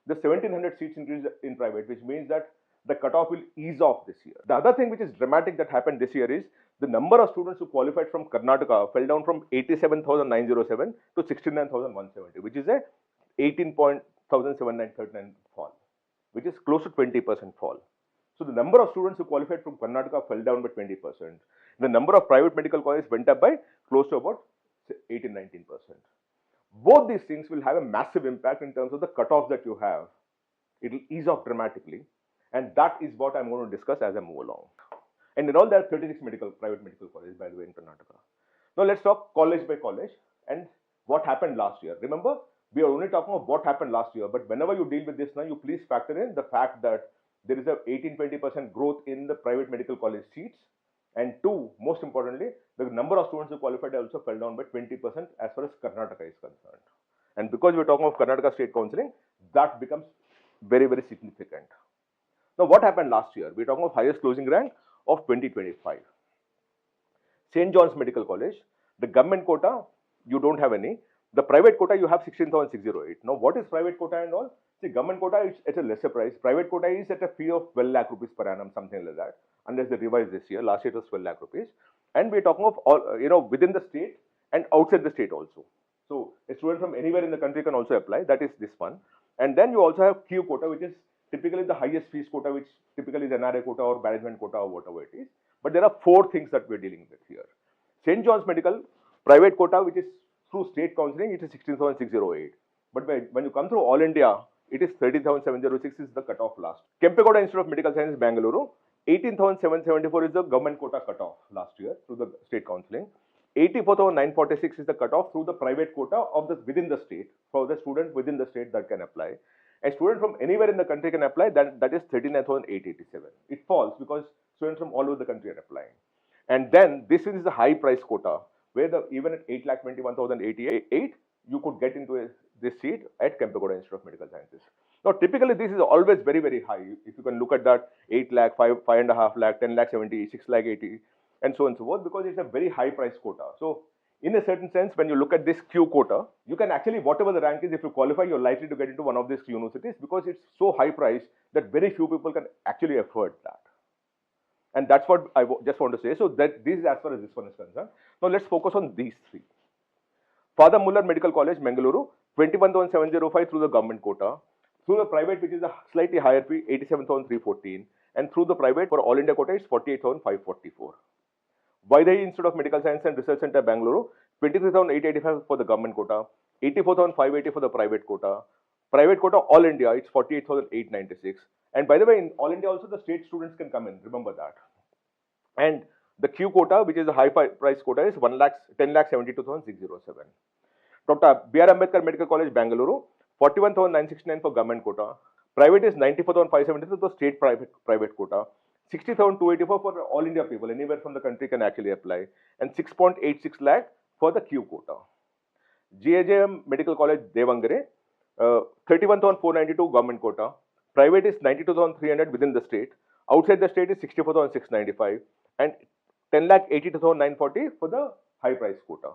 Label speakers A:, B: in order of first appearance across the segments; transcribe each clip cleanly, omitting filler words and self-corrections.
A: the 1700 seats increase in private, which means that the cutoff will ease off this year. The other thing which is dramatic that happened this year is the number of students who qualified from Karnataka fell down from 87,907 to 69,170, which is a 18,739 fall, which is close to 20% fall. So the number of students who qualified from Karnataka fell down by 20%. The number of private medical colleges went up by close to about 18-19%. Both these things will have a massive impact in terms of the cutoff that you have. It will ease off dramatically, and that is what I'm going to discuss as I move along. And in all, there are 36 private medical colleges, by the way, in Karnataka. Now let's talk college by college and what happened last year. Remember, we are only talking about what happened last year, but whenever you deal with this now, you please factor in the fact that there is a 18-20% growth in the private medical college seats, and two, most importantly, the number of students who qualified also fell down by 20% as far as Karnataka is concerned. And because we're talking of Karnataka State Counseling, that becomes very, very significant. Now, what happened last year? We're talking of highest closing rank of 2025. St. John's Medical College, the government quota, you don't have any. The private quota, you have 16,608. Now, what is private quota and all? See, government quota is at a lesser price. Private quota is at a fee of 12 lakh rupees per annum, something like that, unless they revise this year. Last year it was 12 lakh rupees. And we're talking of all, within the state and outside the state also. So a student from anywhere in the country can also apply. That is this one. And then you also have Q quota, which is typically the highest fees quota, which typically is NRA quota or management quota or whatever it is. But there are four things that we're dealing with here. St. John's Medical, private quota, which is through state counseling, it is 16,608. But when you come through All India, it is 13,706 is the cutoff last. Kempegowda Institute of Medical Sciences, Bangalore, 18,774 is the government quota cutoff last year through the state counseling. 84,946 is the cutoff through the private quota of the within the state for the student within the state that can apply. A student from anywhere in the country can apply. That is 39,887. It falls because students from all over the country are applying. And then this is the high price quota where even at 8,21,088 you could get into this seat at Kempegowda Institute of Medical Sciences. Now, typically, this is always very, very high. If you can look at that, 8 lakh, 5.5 lakh, 10 lakh 70, 6 lakh 80, and so on and so forth, because it's a very high price quota. So, in a certain sense, when you look at this Q quota, you can actually, whatever the rank is, if you qualify, you're likely to get into one of these universities because it's so high price that very few people can actually afford that. And that's what I just want to say. So, that this is as far as this one is concerned. Now, let's focus on these three. Father Muller Medical College, Mangaluru, 21,705 through the government quota. Through the private, which is a slightly higher fee, 87,314. And through the private, for All India quota, it's 48,544. Vaidehi Institute of Medical Science and Research Center, Bangalore, 23,885 for the government quota, 84,580 for the private quota. Private quota, All India, it's 48,896. And by the way, in All India also, the state students can come in. Remember that. And the Q quota, which is a high price quota, is 10,72,607. Dr. B.R. Ambedkar Medical College, Bangalore, 41,969 for government quota. Private is 94,570 for the state private quota. 60,284 for all India people, anywhere from the country can actually apply. And 6.86 lakh for the Q quota. GAJM Medical College, Devangere, 31,492 government quota. Private is 92,300 within the state. Outside the state is 64,695. And 10,82,940 for the high price quota.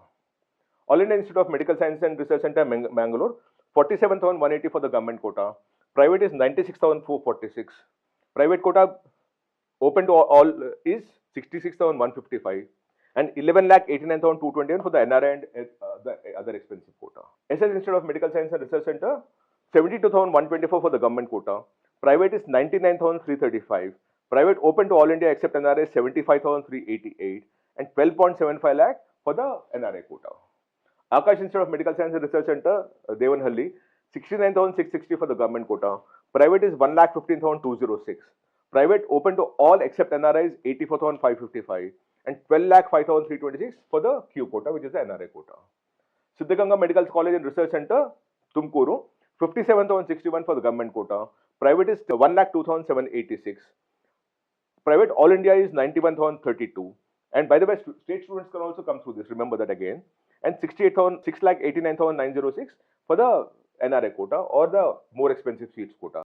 A: All India Institute of Medical Science and Research Center, Mangalore, 47,180 for the government quota. Private is 96,446. Private quota open to all is 66,155. And 11,89,221 for the NRI and the other expensive quota. SS Institute of Medical Science and Research Center, 72,124 for the government quota. Private is 99,335. Private open to all India except NRA 75,388 and 12.75 lakh for the NRA quota. Akash Institute of Medical Science and Research Center, Devanhalli, 69,660 for the government quota. Private is 1,15,206. Private open to all except NRI is 84,555 and 12,05,326 for the Q quota, which is the NRA quota. Siddhaganga Medical College and Research Center, Tumkuru, 57,061 for the government quota. Private is 1,02,786. Private All India is 91,032. And by the way, state students can also come through this. Remember that again. And 6,89,906 for the NRA quota or the more expensive seats quota.